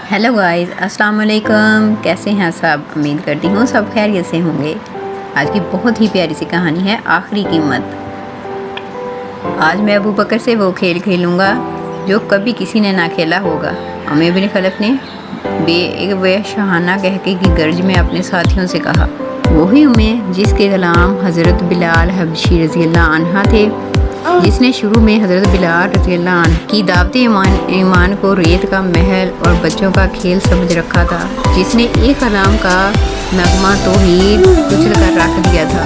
Hello guys, अस्सलाम वालेकुम। कैसे हैं सब? उम्मीद करती हूँ सब खैरियत से होंगे। आज की बहुत ही प्यारी सी कहानी है आखिरी कीमत। आज मैं अबू बकर से वो खेल खेलूँगा जो कभी किसी ने ना खेला होगा। उमर बिन खलफ ने बेशहाना कहके की गर्ज में अपने साथियों से कहा। वही उमर जिसके ग़ुलाम हज़रत बिलाल हबशी रज़ी अल्लाह अन्हा थे, जिसने शुरू में हज़रत बिलाल रज़ी अल्लाह अन्हु की दावत ईमान को रेत का महल और बच्चों का खेल समझ रखा था, जिसने एक कलाम का नगमा तौहीद कुचल कर रख दिया था।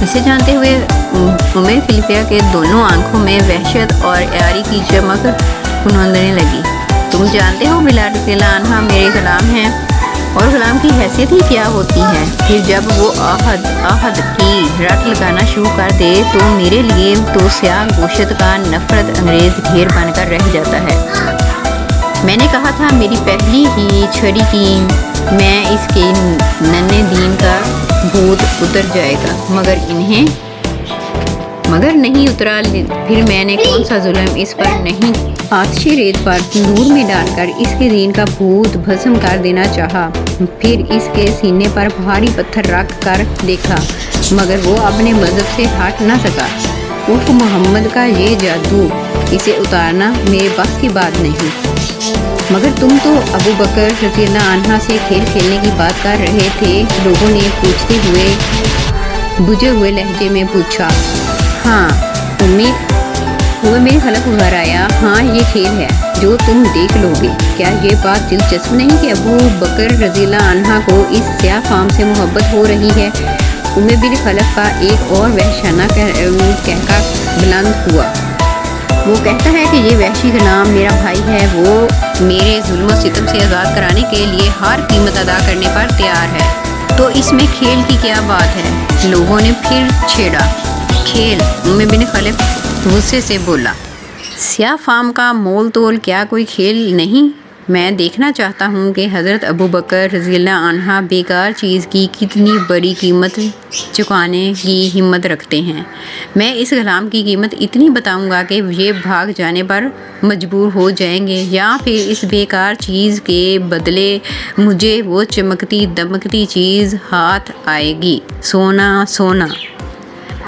इसे जानते हुए उमर खलीफा के दोनों आंखों में वहशत और यारी की चमक फुनने लगी। तुम जानते हो बिलाल रज़ी अल्लाह अन्हा मेरे ग़ुलाम हैं, और ग़ुलाम की हैसियत ही क्या होती है। फिर जब वो आहद की रट लगाना शुरू कर दे तो मेरे लिए तो स्याह गोशत का नफरत अंग्रेज़ ढेर बनकर रह जाता है। मैंने कहा था मेरी पहली ही छड़ी की मैं इसके नन्हे दीन का भूत उतर जाएगा, मगर नहीं उतरा। फिर मैंने कौन सा जुल्म इस पर नहीं आतिशी रेत पर तंदूर में डालकर इसके दीन का भूत भस्म कर देना चाहा। फिर इसके सीने पर भारी पत्थर रख कर देखा, मगर वो अपने मज़हब से हट न सका। उर्फ मोहम्मद का ये जादू, इसे उतारना मेरे बस की बात नहीं। मगर तुम तो अबू बकर रज़ी अल्लाह अन्हा से खेल खेलने की बात कर रहे थे, लोगों ने पूछते हुए बुझे हुए लहजे में पूछा। हाँ, उम्मीद मेरे खलक घर आया। हाँ, ये खेल है जो तुम देख लोगे। क्या ये बात दिलचस्प नहीं कि अबू बकर रज़ी अल्लाह अन्हा को इस स्याह फाम से मोहब्बत हो रही है। उमर बिन खलफ का एक और वहशाना कहका बुलंद हुआ। वो कहता है कि ये वहशी ग़ुलाम मेरा भाई है, वो मेरे जुल्म सितम से आज़ाद कराने के लिए हर कीमत अदा करने पर तैयार है, तो इसमें खेल की क्या बात है। लोगों ने फिर छेड़ा खेल। उमर बिन खलफ गुस्से से बोला, स्याह फाम का मोल तोल क्या कोई खेल नहीं? मैं देखना चाहता हूँ कि हज़रत अबू बकर रज़ी अल्लाह अन्हा बेकार चीज़ की कितनी बड़ी कीमत चुकाने की हिम्मत रखते हैं। मैं इस ग़ुलाम की कीमत इतनी बताऊँगा कि ये भाग जाने पर मजबूर हो जाएंगे, या फिर इस बेकार चीज़ के बदले मुझे वो चमकती दमकती चीज़ हाथ आएगी। सोना।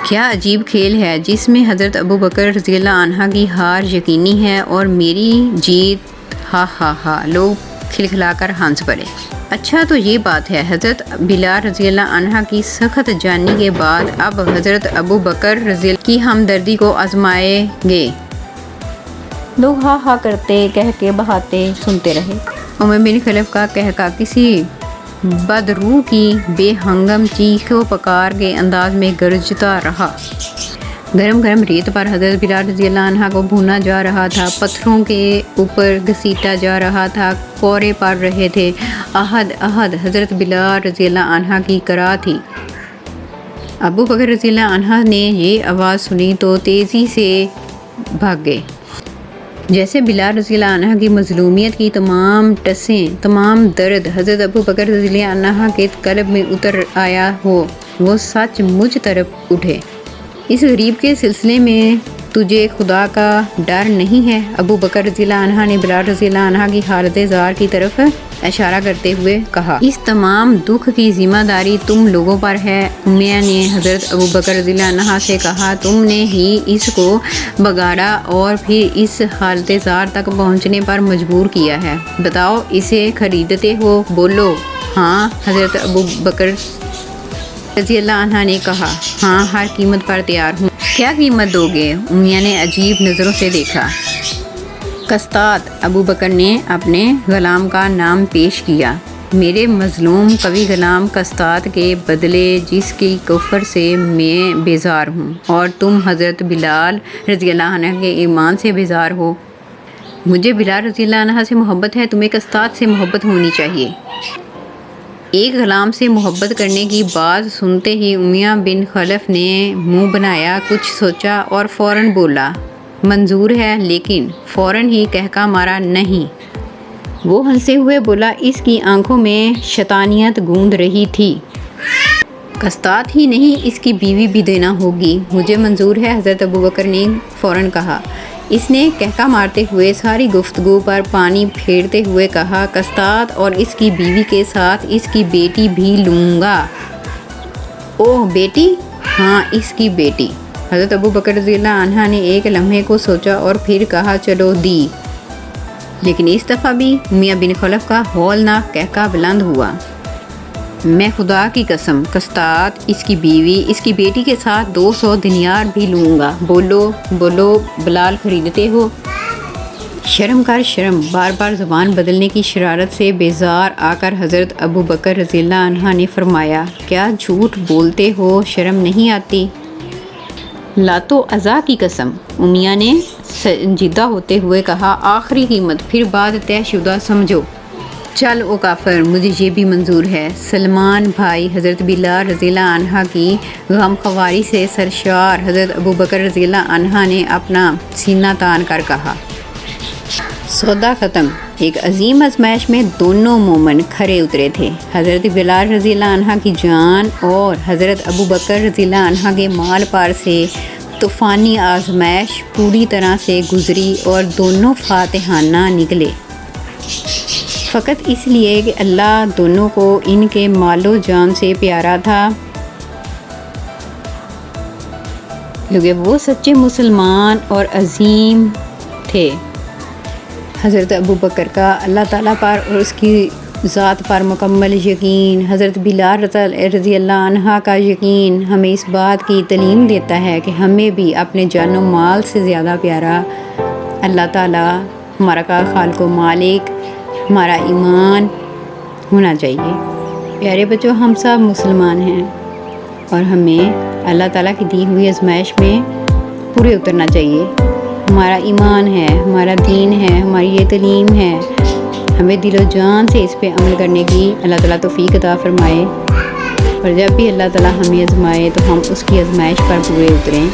क्या अजीब खेल है जिसमें हज़रत अबू बकर रज़ी अल्लाह अन्हा की हार यकीनी है और मेरी जीत। हा। लोग खिलखिलाकर हंस पड़े। अच्छा, तो ये बात है। हज़रत बिलाल रज़ी अल्लाह अन्हा की सख्त जानी के बाद अब हज़रत अबू बकर रज़ी अल्लाह की हमदर्दी को आजमाएंगे। लोग हा करते कह के बहाते सुनते रहे। उमर बिन खलफ का कहका किसी बदरूह की बेहंगम चीखों पकार के अंदाज में गरजता रहा। गरम रेत पर हज़रत बिलाल रज़ी अल्लाह अन्हा को भूना जा रहा था, पत्थरों के ऊपर घसीटा जा रहा था, कोरे पड़ रहे थे। आहद हज़रत बिलाल रज़ी अल्लाह अन्हा की करा थी। अबू बकर रज़ी अल्लाह अन्हा ने ये आवाज़ सुनी तो तेज़ी से भागे। जैसे बिलाल रज़ी अल्लाह अन्हा की मज़लूमियत की तमाम टसें, तमाम दर्द हज़रत अबू बकर रज़ी अल्लाह अन्हा के कल्ब में उतर आया हो, वो सच मुझ तरफ उठे। इस गरीब के सिलसिले में तुझे खुदा का डर नहीं है? अबू बकर रज़ी अल्लाह अन्हा ने बिलाल रज़ी अल्लाह अन्हा की हालत ज़ार की तरफ इशारा करते हुए कहा। इस तमाम दुख की ज़िम्मेदारी तुम लोगों पर है। उम्मिया ने हज़रत अबू बकर रज़ी अल्लाह अन्हा से कहा, तुमने ही इसको बगाड़ा और फिर इस हालत ज़ार तक पहुँचने पर मजबूर किया है। बताओ, इसे खरीदते हो? बोलो। हाँ, हज़रत अबू बकर रज़ी अल्लाह अन्हा ने कहा। हाँ, हर कीमत पर तैयार हूँ। क्या कीमत दोगे? उम्मिया ने अजीब नज़रों से देखा। कस्तात। अबू बकर ने अपने ग़ुलाम का नाम पेश किया। मेरे मज़लूम कवि ग़ुलाम कस्तात के बदले जिसकी कुफ्र से मैं बेजार हूँ, और तुम हज़रत बिलाल रज़ी अल्लाह अन्हा के ईमान से बेजार हो। मुझे बिलाल रज़ी अल्लाह अन्हा से मोहब्बत है, तुम्हें कस्तात से मोहब्बत होनी चाहिए। एक ग़ुलाम से मोहब्बत करने की बात सुनते ही उमर बिन खलफ ने मुंह बनाया, कुछ सोचा और फ़ौरन बोला, मंजूर है, लेकिन फ़ौरन ही कहका मारा, नहीं। वो हंसे हुए बोला, इसकी आंखों में शैतानियत गूंज रही थी। कस्तात ही नहीं, इसकी बीवी भी देना होगी। मुझे मंजूर है, हज़रत अबू बकर ने फ़ौरन कहा। اس نے کہکا مارتے ہوئے ساری گفتگو پر پانی پھیرتے ہوئے کہا، قسطاط اور اس کی بیوی کے ساتھ اس کی بیٹی بھی لوں گا۔ اوہ بیٹی؟ ہاں اس کی بیٹی۔ حضرت ابوبکر رضی اللہ عنہ نے ایک لمحے کو سوچا اور پھر کہا چلو دی۔ لیکن اس دفعہ بھی میاں بن خلف کا ہولناک کہکا بلند ہوا۔ میں خدا کی قسم، قسطاط، اس کی بیوی، اس کی بیٹی کے ساتھ 200 دینار بھی لوں گا۔ بولو بولو، بلال خریدتے ہو؟ شرم کر شرم۔ بار بار زبان بدلنے کی شرارت سے بیزار آ کر حضرت ابوبکر رضی اللہ عنہ نے فرمایا، کیا جھوٹ بولتے ہو، شرم نہیں آتی؟ لات و عزا کی قسم، امیہ نے سنجیدہ ہوتے ہوئے کہا، آخری قیمت پھر بعد طے شدہ سمجھو۔ چل او کافر، مجھے یہ بھی منظور ہے۔ سلمان بھائی حضرت بلال رضی اللہ عنہ کی غم خواری سے سرشار حضرت ابوبکر رضی اللہ عنہ نے اپنا سینہ تان کر کہا، سودا ختم۔ ایک عظیم آزمائش میں دونوں مومن کھرے اترے تھے۔ حضرت بلال رضی اللہ عنہ کی جان اور حضرت ابوبکر رضی اللہ عنہ کے مال پار سے طوفانی آزمائش پوری طرح سے گزری اور دونوں فاتحانہ نکلے، فقط اس لیے کہ اللہ دونوں کو ان کے مال و جان سے پیارا تھا، کیونکہ وہ سچے مسلمان اور عظیم تھے۔ حضرت ابوبکر کا اللہ تعالیٰ پر اور اس کی ذات پر مکمل یقین، حضرت بلال رضی اللہ عنہ کا یقین ہمیں اس بات کی تعلیم دیتا ہے کہ ہمیں بھی اپنے جان و مال سے زیادہ پیارا اللہ تعالیٰ، ہمارا کا خالق و مالک، ہمارا ایمان ہونا چاہیے۔ پیارے بچوں، ہم سب مسلمان ہیں اور ہمیں اللہ تعالیٰ کی دی ہوئی آزمائش میں پورے اترنا چاہیے۔ ہمارا ایمان ہے، ہمارا دین ہے، ہماری یہ تعلیم ہے، ہمیں دل و جان سے اس پہ عمل کرنے کی اللہ تعالیٰ توفیق عطا فرمائے، اور جب بھی اللہ تعالیٰ ہمیں آزمائے تو ہم اس کی آزمائش پر پورے اتریں۔